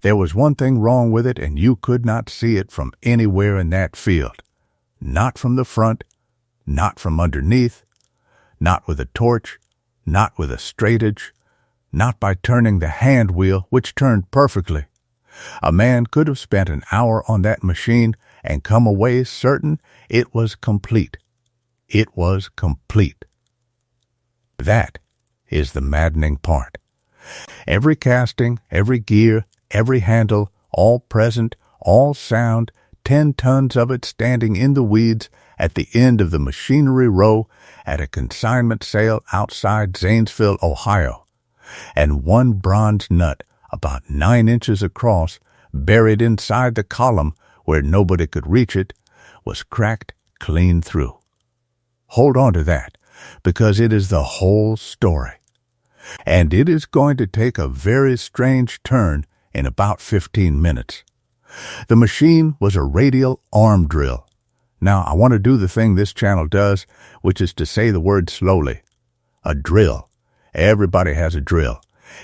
There was one thing wrong with it, and you could not see it from anywhere in that field. Not from the front, not from underneath, not with a torch, not with a straightedge, not by turning the hand wheel, which turned perfectly. A man could have spent an hour on that machine and come away certain it was complete. It was complete. That is the maddening part. Every casting, every gear, every handle, all present, all sound, 10 tons of it standing in the weeds at the end of the machinery row at a consignment sale outside Zanesville, Ohio, and one bronze nut about 9 inches across, buried inside the column where nobody could reach it, was cracked clean through. Hold on to that, because it is the whole story. And it is going to take a very strange turn in about 15 minutes. The machine was a radial arm drill. Now, I want to do the thing this channel does, which is to say the word slowly. A drill. Everybody has a drill.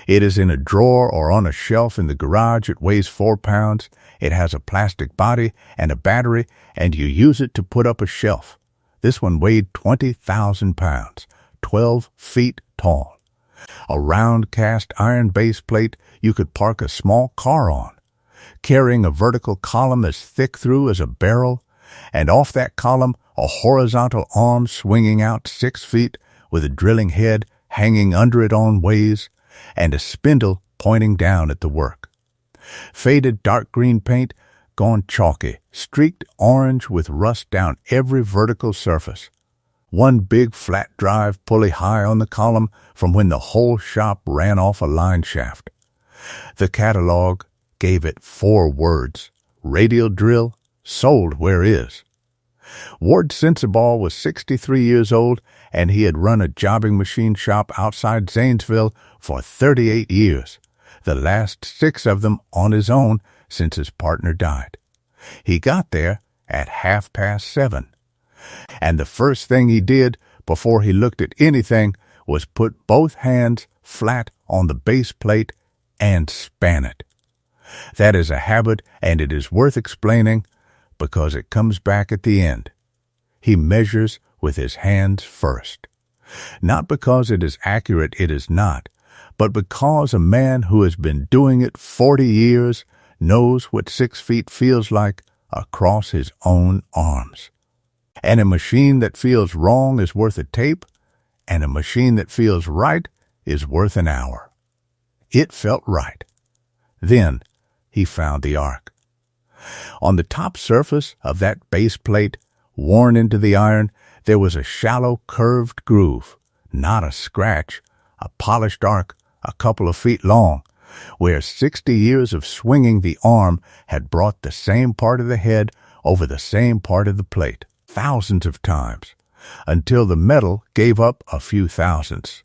It is in a drawer or on a shelf in the garage. It weighs 4 pounds. It has a plastic body and a battery, and you use it to put up a shelf. This one weighed 20,000 pounds, 12 feet tall. A round cast iron base plate you could park a small car on, carrying a vertical column as thick through as a barrel, and off that column a horizontal arm swinging out 6 feet with a drilling head hanging under it on ways, and a spindle pointing down at the work. Faded dark green paint, gone chalky, streaked orange with rust down every vertical surface. One big flat drive pulley high on the column from when the whole shop ran off a line shaft. The catalog gave it 4 words: radial drill, sold where is. Ward Sensible was 63 years old, and he had run a jobbing machine shop outside Zanesville for 38 years, the last 6 of them on his own since his partner died. He got there at 7:30, and the first thing he did before he looked at anything was put both hands flat on the base plate and span it. That is a habit, and it is worth explaining because it comes back at the end. He measures with his hands first. Not because it is accurate, it is not, but because a man who has been doing it 40 years knows what 6 feet feels like across his own arms. And a machine that feels wrong is worth a tape, and a machine that feels right is worth an hour. It felt right. Then he found the arc. On the top surface of that base plate, worn into the iron, there was a shallow curved groove, not a scratch, a polished arc a couple of feet long, where 60 years of swinging the arm had brought the same part of the head over the same part of the plate, thousands of times, until the metal gave up a few thousandths.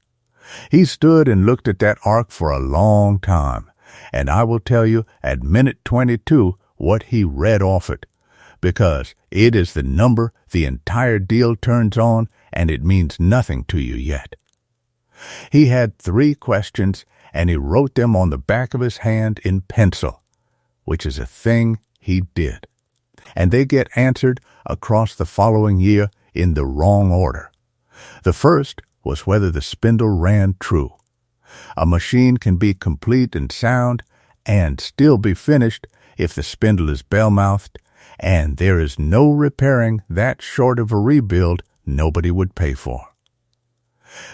He stood and looked at that arc for a long time, and I will tell you at minute 22 what he read off it, because it is the number the entire deal turns on, and it means nothing to you yet. He had 3 questions, and he wrote them on the back of his hand in pencil, which is a thing he did. And they get answered across the following year in the wrong order. The first was whether the spindle ran true. A machine can be complete and sound and still be finished if the spindle is bell-mouthed, and there is no repairing that short of a rebuild nobody would pay for.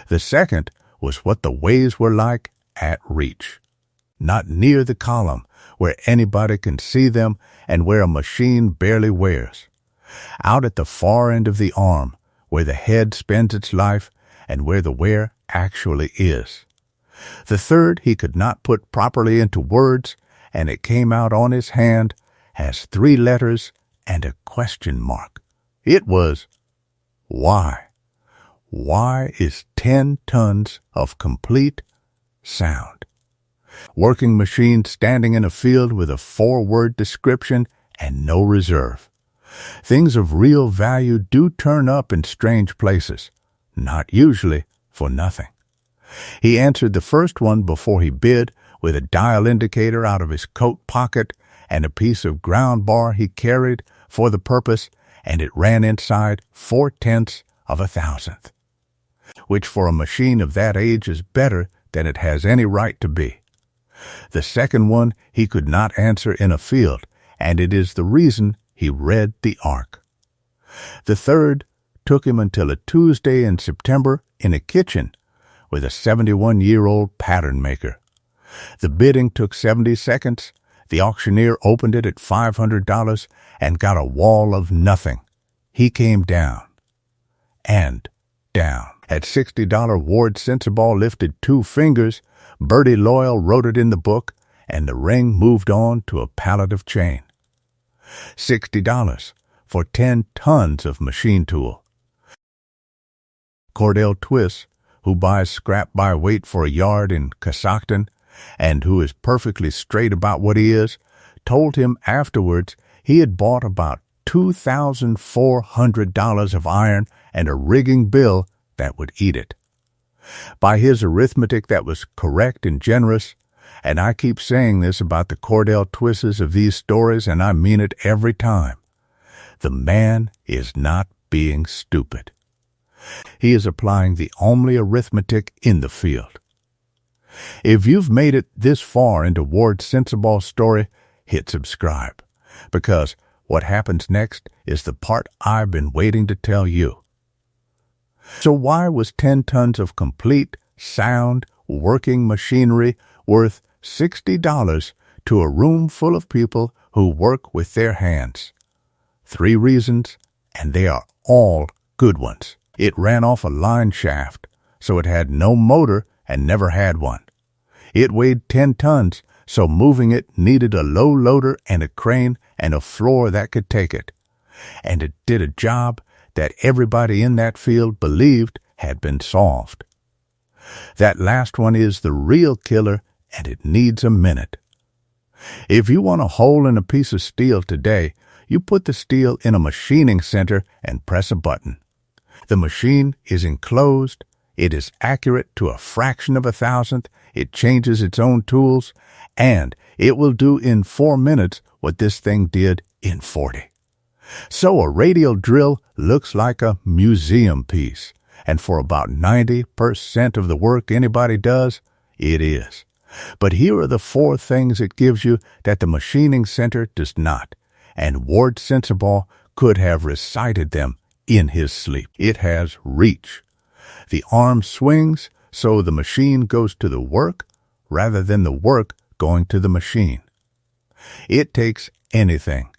The second was what the ways were like at reach, not near the column where anybody can see them and where a machine barely wears. Out at the far end of the arm, where the head spends its life and where the wear actually is. The third he could not put properly into words, and it came out on his hand as 3 letters and a question mark. It was, why? Why is 10 tons of complete sound? Working machine standing in a field with a 4-word description and no reserve. Things of real value do turn up in strange places, not usually for nothing. He answered the first one before he bid with a dial indicator out of his coat pocket and a piece of ground bar he carried for the purpose, and it ran inside 0.4 of a thousandth, which for a machine of that age is better than it has any right to be. The second one he could not answer in a field, and it is the reason he read the arc. The third took him until a Tuesday in September in a kitchen with a 71-year-old pattern maker. The bidding took 70 seconds. The auctioneer opened it at $500 and got a wall of nothing. He came down and down. At $60, Ward Sensible lifted 2 fingers. Bertie Loyal wrote it in the book, and the ring moved on to a pallet of chain. $60 for 10 tons of machine tool. Cordell Twiss, who buys scrap by weight for a yard in Cossacton, and who is perfectly straight about what he is, told him afterwards he had bought about $2,400 of iron and a rigging bill that would eat it. By his arithmetic that was correct and generous, and I keep saying this about the Cordell Twisses of these stories, and I mean it every time, the man is not being stupid. He is applying the only arithmetic in the field. If you've made it this far into Ward Sensible's story, hit subscribe, because what happens next is the part I've been waiting to tell you. So why was 10 tons of complete, sound, working machinery worth $60 to a room full of people who work with their hands? 3 reasons, and they are all good ones. It ran off a line shaft, so it had no motor and never had one. It weighed 10 tons, so moving it needed a low loader and a crane and a floor that could take it. And it did a job that everybody in that field believed had been solved. That last one is the real killer, and it needs a minute. If you want a hole in a piece of steel today, you put the steel in a machining center and press a button. The machine is enclosed, it is accurate to a fraction of a thousandth, it changes its own tools, and it will do in 4 minutes what this thing did in 40. So a radial drill looks like a museum piece, and for about 90% of the work anybody does, it is. But here are the 4 things it gives you that the machining center does not, and Ward Sensible could have recited them in his sleep. It has reach. The arm swings, so the machine goes to the work rather than the work going to the machine. It takes anything.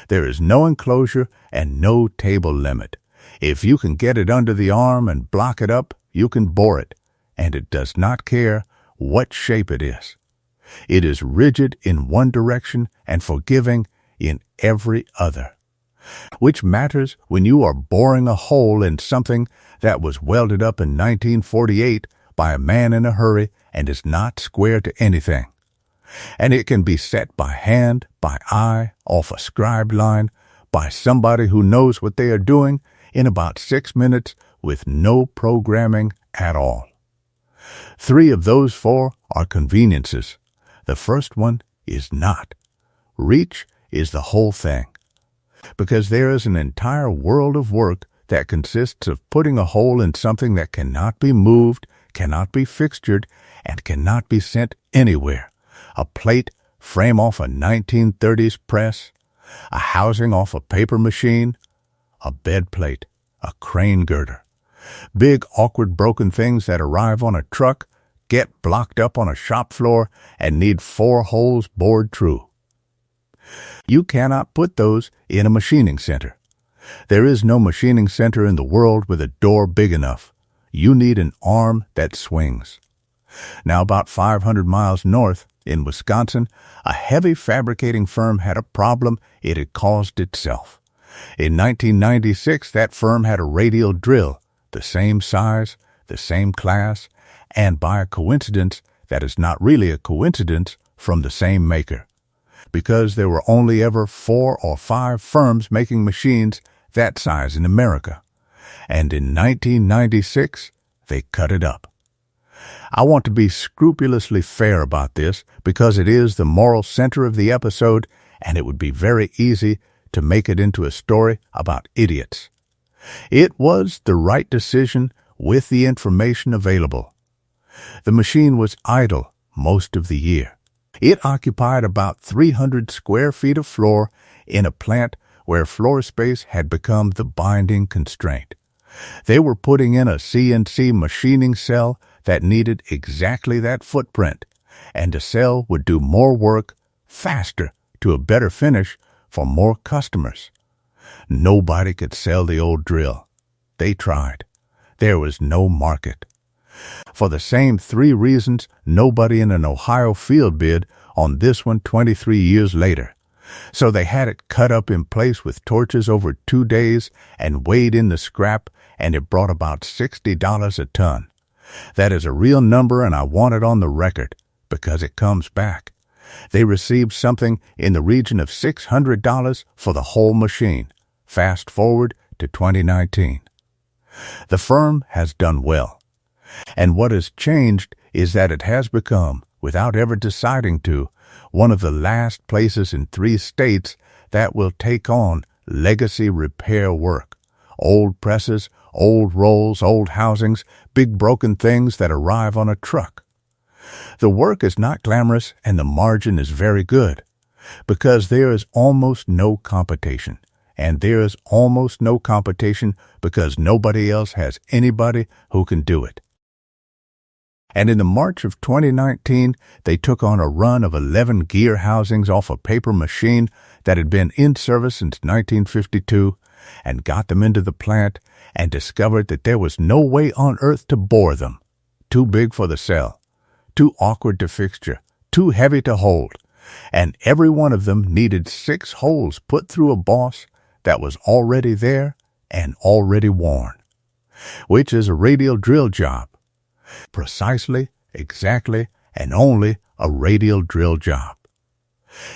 There is no enclosure and no table limit. If you can get it under the arm and block it up, you can bore it, and it does not care what shape it is. It is rigid in one direction and forgiving in every other, which matters when you are boring a hole in something that was welded up in 1948 by a man in a hurry and is not square to anything. And it can be set by hand, by eye, off a scribe line, by somebody who knows what they are doing in about 6 minutes with no programming at all. 3 of those 4 are conveniences. The first one is not. Reach is the whole thing, because there is an entire world of work that consists of putting a hole in something that cannot be moved, cannot be fixtured, and cannot be sent anywhere. A plate frame off a 1930s press, a housing off a paper machine, a bed plate, a crane girder. Big, awkward, broken things that arrive on a truck, get blocked up on a shop floor, and need 4 holes bored true. You cannot put those in a machining center. There is no machining center in the world with a door big enough. You need an arm that swings. Now, about 500 miles north, in Wisconsin, a heavy fabricating firm had a problem it had caused itself. In 1996, that firm had a radial drill, the same size, the same class, and by a coincidence that is not really a coincidence, from the same maker. Because there were only ever 4 or 5 firms making machines that size in America. And in 1996, they cut it up. I want to be scrupulously fair about this because it is the moral center of the episode, and it would be very easy to make it into a story about idiots. It was the right decision with the information available. The machine was idle most of the year. It occupied about 300 square feet of floor in a plant where floor space had become the binding constraint. They were putting in a CNC machining cell that needed exactly that footprint, and the cell would do more work faster to a better finish for more customers. Nobody could sell the old drill. They tried. There was no market. For the same 3 reasons, nobody in an Ohio field bid on this one 23 years later. So they had it cut up in place with torches over 2 days and weighed in the scrap, and it brought about $60 a ton. That is a real number, and I want it on the record because it comes back. They received something in the region of $600 for the whole machine. Fast forward to 2019. The firm has done well. And what has changed is that it has become, without ever deciding to, one of the last places in 3 states that will take on legacy repair work. Old presses, old rolls, old housings, big broken things that arrive on a truck. The work is not glamorous and the margin is very good because there is almost no competition. And there is almost no competition because nobody else has anybody who can do it. And in the March of 2019, they took on a run of 11 gear housings off a paper machine that had been in service since 1952 and got them into the plant and discovered that there was no way on earth to bore them. Too big for the cell, too awkward to fixture, too heavy to hold, and every one of them needed 6 holes put through a boss that was already there and already worn, which is a radial drill job. Precisely, exactly, and only a radial drill job.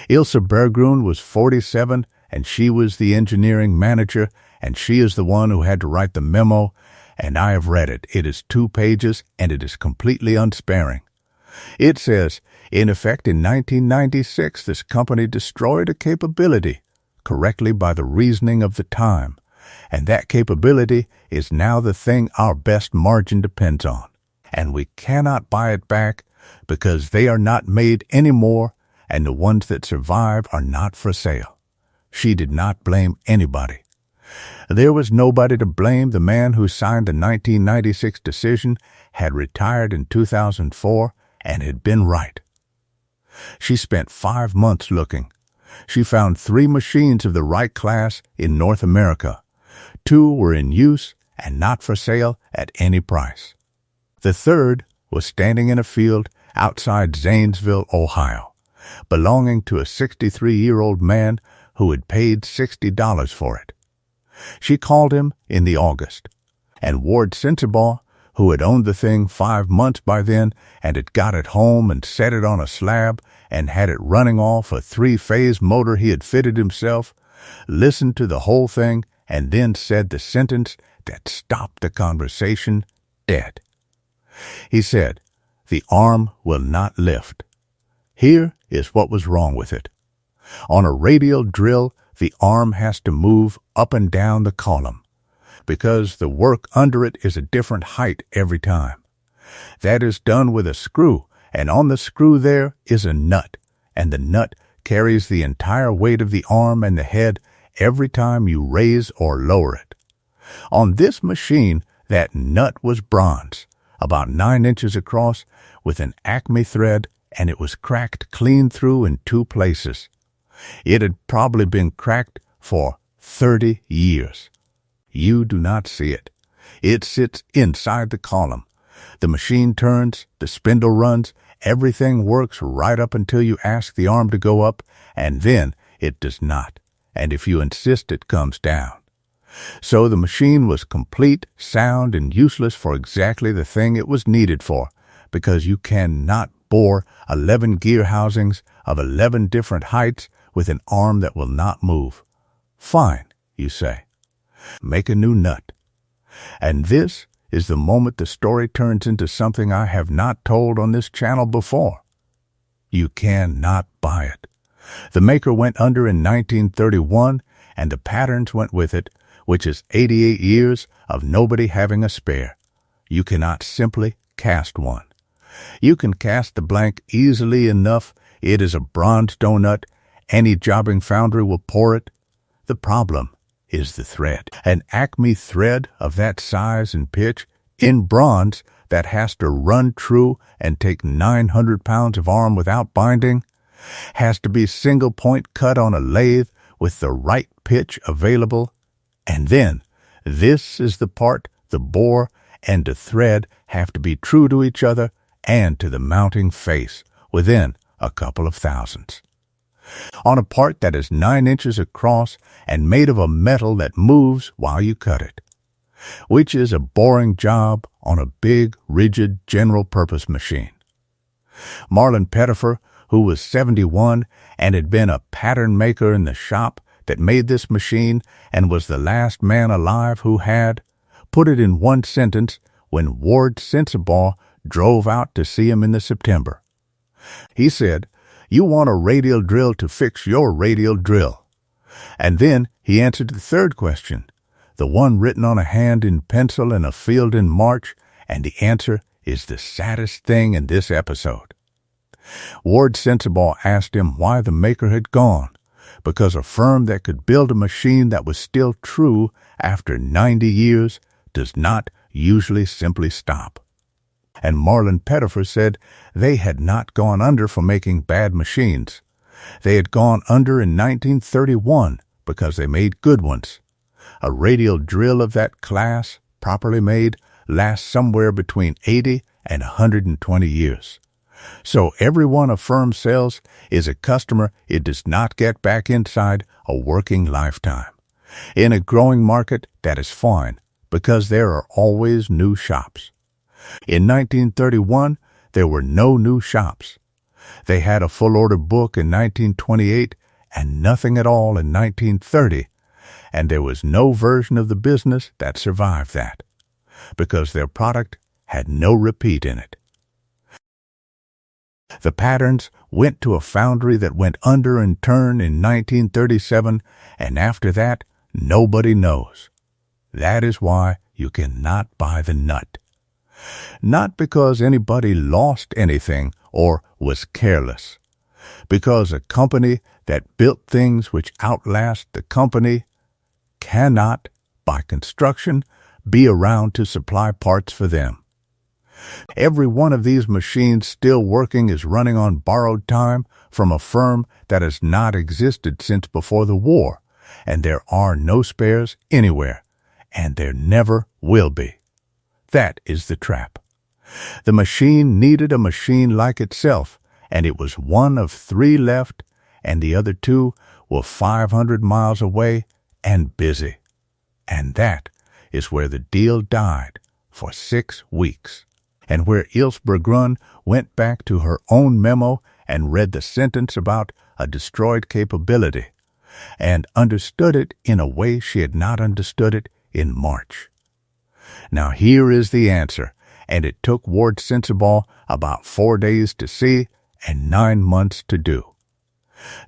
Ilse Bergrun was 47, and she was the engineering manager, and she is the one who had to write the memo, and I have read it. It is 2 pages, and it is completely unsparing. It says, in effect, in 1996, this company destroyed a capability, correctly by the reasoning of the time, and that capability is now the thing our best margin depends on. And we cannot buy it back because they are not made anymore, and the ones that survive are not for sale. She did not blame anybody. There was nobody to blame. The man who signed the 1996 decision had retired in 2004 and had been right. She spent 5 months looking. She found 3 machines of the right class in North America. 2 were in use and not for sale at any price. The third was standing in a field outside Zanesville, Ohio, belonging to a 63-year-old man who had paid $60 for it. She called him in the August, and Ward Sensabaugh, who had owned the thing 5 months by then and had got it home and set it on a slab and had it running off a 3-phase motor he had fitted himself, listened to the whole thing and then said the sentence that stopped the conversation dead. He said, "The arm will not lift." Here is what was wrong with it. On a radial drill, the arm has to move up and down the column because the work under it is a different height every time. That is done with a screw, and on the screw there is a nut, and the nut carries the entire weight of the arm and the head every time you raise or lower it. On this machine, that nut was bronze, about 9 inches across, with an Acme thread, and it was cracked clean through in 2 places. It had probably been cracked for 30 years. You do not see it. It sits inside the column. The machine turns, the spindle runs, everything works right up until you ask the arm to go up, and then it does not, and if you insist, it comes down. So the machine was complete, sound, and useless for exactly the thing it was needed for, because you cannot bore 11 gear housings of 11 different heights with an arm that will not move. Fine, you say. Make a new nut. And this is the moment the story turns into something I have not told on this channel before. You cannot buy it. The maker went under in 1931, and the patterns went with it, which is 88 years of nobody having a spare. You cannot simply cast one. You can cast the blank easily enough. It is a bronze donut. Any jobbing foundry will pour it. The problem is the thread. An Acme thread of that size and pitch in bronze that has to run true and take 900 pounds of arm without binding, has to be single point cut on a lathe with the right pitch available. And then, this is the part the bore and the thread have to be true to each other and to the mounting face within a couple of thousandths. On a part that is 9 inches across and made of a metal that moves while you cut it, which is a boring job on a big, rigid, general-purpose machine. Marlin Pettifer, who was 71 and had been a pattern maker in the shop that made this machine and was the last man alive who had, put it in one sentence when Ward Sensabaugh drove out to see him in the September. He said, "You want a radial drill to fix your radial drill." And then he answered the third question, the one written on a hand in pencil in a field in March, and the answer is the saddest thing in this episode. Ward Sensabaugh asked him why the maker had gone, because a firm that could build a machine that was still true after 90 years does not usually simply stop. And Marlin Pettifer said they had not gone under for making bad machines. They had gone under in 1931 because they made good ones. A radial drill of that class, properly made, lasts somewhere between 80 and 120 years. So every one a firm sells is a customer it does not get back inside a working lifetime. In a growing market, that is fine, because there are always new shops. In 1931, there were no new shops. They had a full-order book in 1928 and nothing at all in 1930, and there was no version of the business that survived that, because their product had no repeat in it. The patterns went to a foundry that went under in turn in 1937, and after that, nobody knows. That is why you cannot buy the nut. Not because anybody lost anything or was careless, because a company that built things which outlast the company cannot, by construction, be around to supply parts for them. Every one of these machines still working is running on borrowed time from a firm that has not existed since before the war, and there are no spares anywhere, and there never will be. That is the trap. The machine needed a machine like itself, and it was one of 3 left, and the other 2 were 500 miles away and busy. And that is where the deal died for 6 weeks, and where Ilse Bergrun went back to her own memo and read the sentence about a destroyed capability, and understood it in a way she had not understood it in March. Now here is the answer, and it took Ward Sensabaugh about 4 days to see and 9 months to do.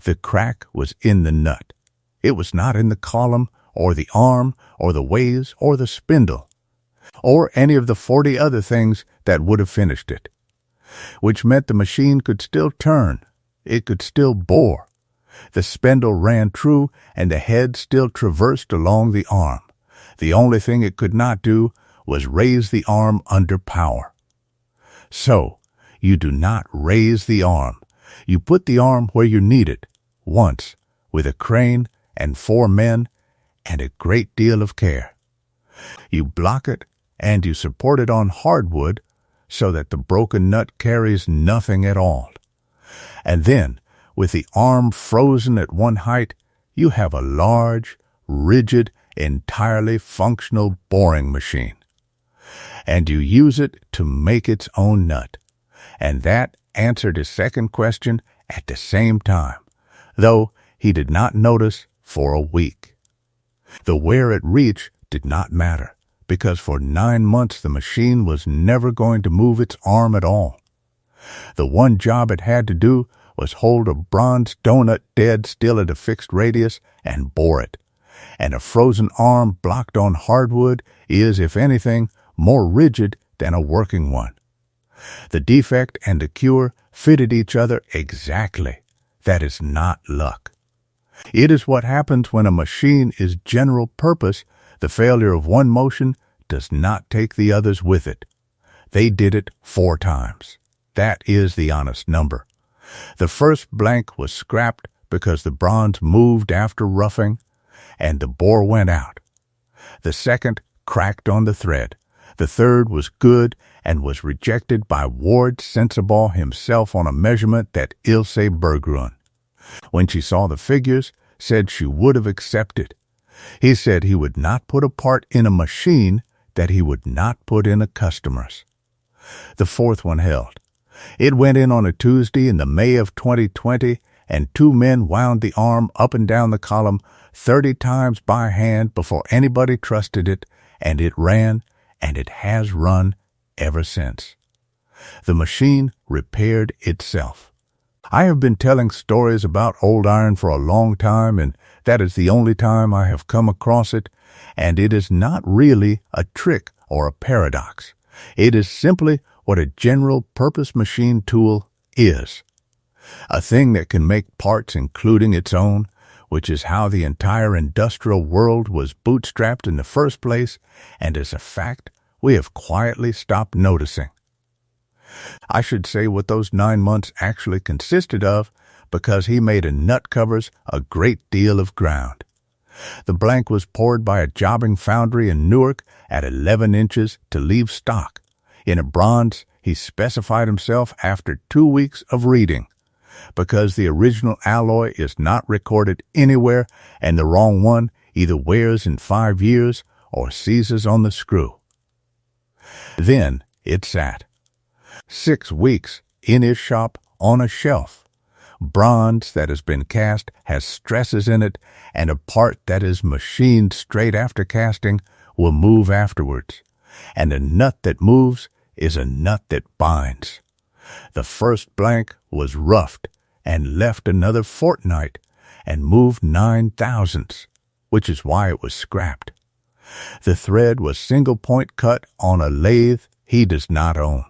The crack was in the nut. It was not in the column or the arm or the ways or the spindle, or any of the 40 other things that would have finished it, which meant the machine could still turn, it could still bore. The spindle ran true, and the head still traversed along the arm. The only thing it could not do was raise the arm under power. So, you do not raise the arm. You put the arm where you need it, once, with a crane and 4 men and a great deal of care. You block it, and you support it on hardwood so that the broken nut carries nothing at all. And then, with the arm frozen at one height, you have a large, rigid, entirely functional boring machine. And you use it to make its own nut. And that answered his second question at the same time, though he did not notice for a week. The where it reached did not matter, because for 9 months the machine was never going to move its arm at all. The one job it had to do was hold a bronze donut dead still at a fixed radius and bore it. And a frozen arm blocked on hardwood is, if anything, more rigid than a working one. The defect and the cure fitted each other exactly. That is not luck. It is what happens when a machine is general purpose. The failure of one motion does not take the others with it. They did it 4 times. That is the honest number. The first blank was scrapped because the bronze moved after roughing, and the bore went out. The second cracked on the thread. The third was good and was rejected by Ward Sensible himself on a measurement that Ilse Bergrun, when she saw the figures, said she would have accepted. He said he would not put a part in a machine that he would not put in a customer's. The fourth one held. It went in on a Tuesday in the May of 2020, and 2 men wound the arm up and down the column 30 times by hand before anybody trusted it, and it ran, and it has run ever since. The machine repaired itself. I have been telling stories about old iron for a long time, and that is the only time I have come across it, and it is not really a trick or a paradox. It is simply what a general-purpose machine tool is. A thing that can make parts including its own, which is how the entire industrial world was bootstrapped in the first place, and is a fact we have quietly stopped noticing. I should say what those 9 months actually consisted of, because he made in nut covers a great deal of ground. The blank was poured by a jobbing foundry in Newark at 11 inches to leave stock. In a bronze, he specified himself after 2 weeks of reading, because the original alloy is not recorded anywhere, and the wrong one either wears in 5 years or seizes on the screw. Then it sat 6 weeks in his shop on a shelf. Bronze that has been cast has stresses in it, and a part that is machined straight after casting will move afterwards. And a nut that moves is a nut that binds. The first blank was roughed and left another fortnight and moved 9 thousandths, which is why it was scrapped. The thread was single-point cut on a lathe he does not own.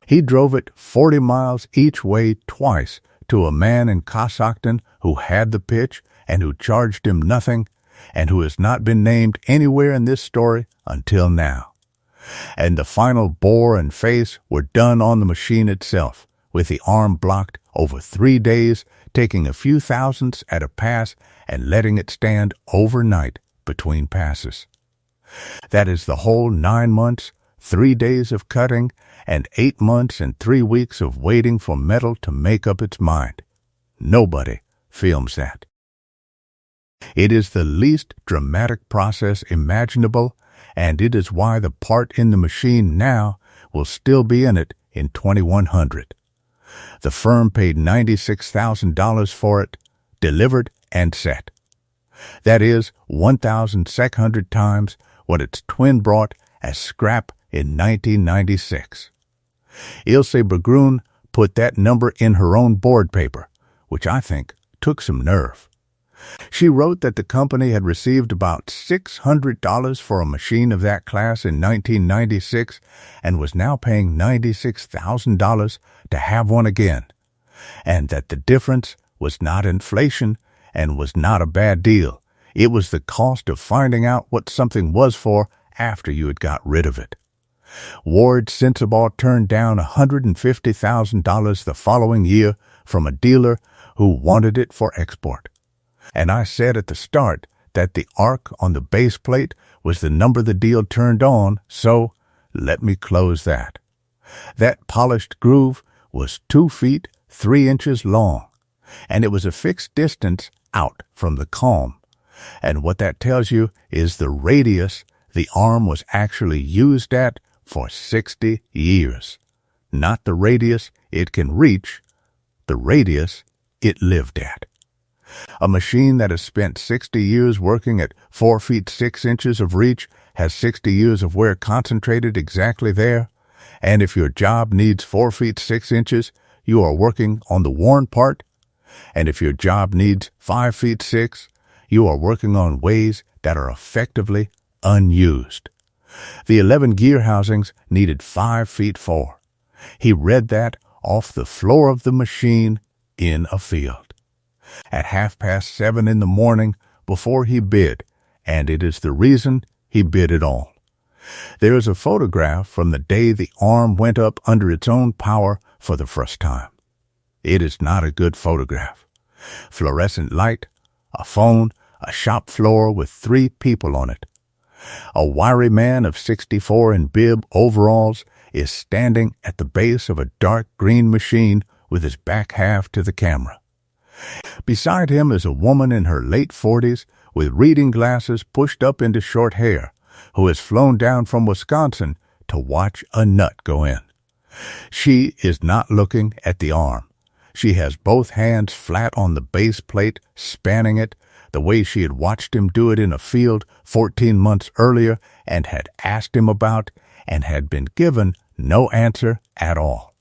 He drove it 40 miles each way twice to a man in Cossacton who had the pitch and who charged him nothing, and who has not been named anywhere in this story until now. And the final bore and face were done on the machine itself, with the arm blocked over 3 days, taking a few thousandths at a pass and letting it stand overnight between passes. That is the whole 9 months, 3 days of cutting, and 8 months and 3 weeks of waiting for metal to make up its mind. Nobody films that. It is the least dramatic process imaginable, and it is why the part in the machine now will still be in it in 2100. The firm paid $96,000 for it, delivered and set. That is 1,600 times what its twin brought as scrap in 1996. Ilse Bergrun put that number in her own board paper, which I think took some nerve. She wrote that the company had received about $600 for a machine of that class in 1996 and was now paying $96,000 to have one again, and that the difference was not inflation and was not a bad deal. It was the cost of finding out what something was for after you had got rid of it. Ward Sensible turned down $150,000 the following year from a dealer who wanted it for export. And I said at the start that the arc on the base plate was the number the deal turned on, so let me close that. That polished groove was 2 feet 3 inches long, and it was a fixed distance out from the comb. And what that tells you is the radius the arm was actually used at for 60 years. Not the radius it can reach, the radius it lived at. A machine that has spent 60 years working at 4 feet 6 inches of reach has 60 years of wear concentrated exactly there. And if your job needs 4 feet 6 inches, you are working on the worn part. And if your job needs 5 feet 6, you are working on ways that are effectively unused. The 11 gear housings needed 5 feet 4. He read that off the floor of the machine in a field. At 7:30 in the morning before he bid, and it is the reason he bid it all. There is a photograph from the day the arm went up under its own power for the first time. It is not a good photograph. Fluorescent light, a phone, a shop floor with 3 people on it. A wiry man of 64 in bib overalls is standing at the base of a dark green machine with his back half to the camera. Beside him is a woman in her late 40s with reading glasses pushed up into short hair, who has flown down from Wisconsin to watch a nut go in. She is not looking at the arm. She has both hands flat on the base plate, spanning it, the way she had watched him do it in a field 14 months earlier and had asked him about and had been given no answer at all.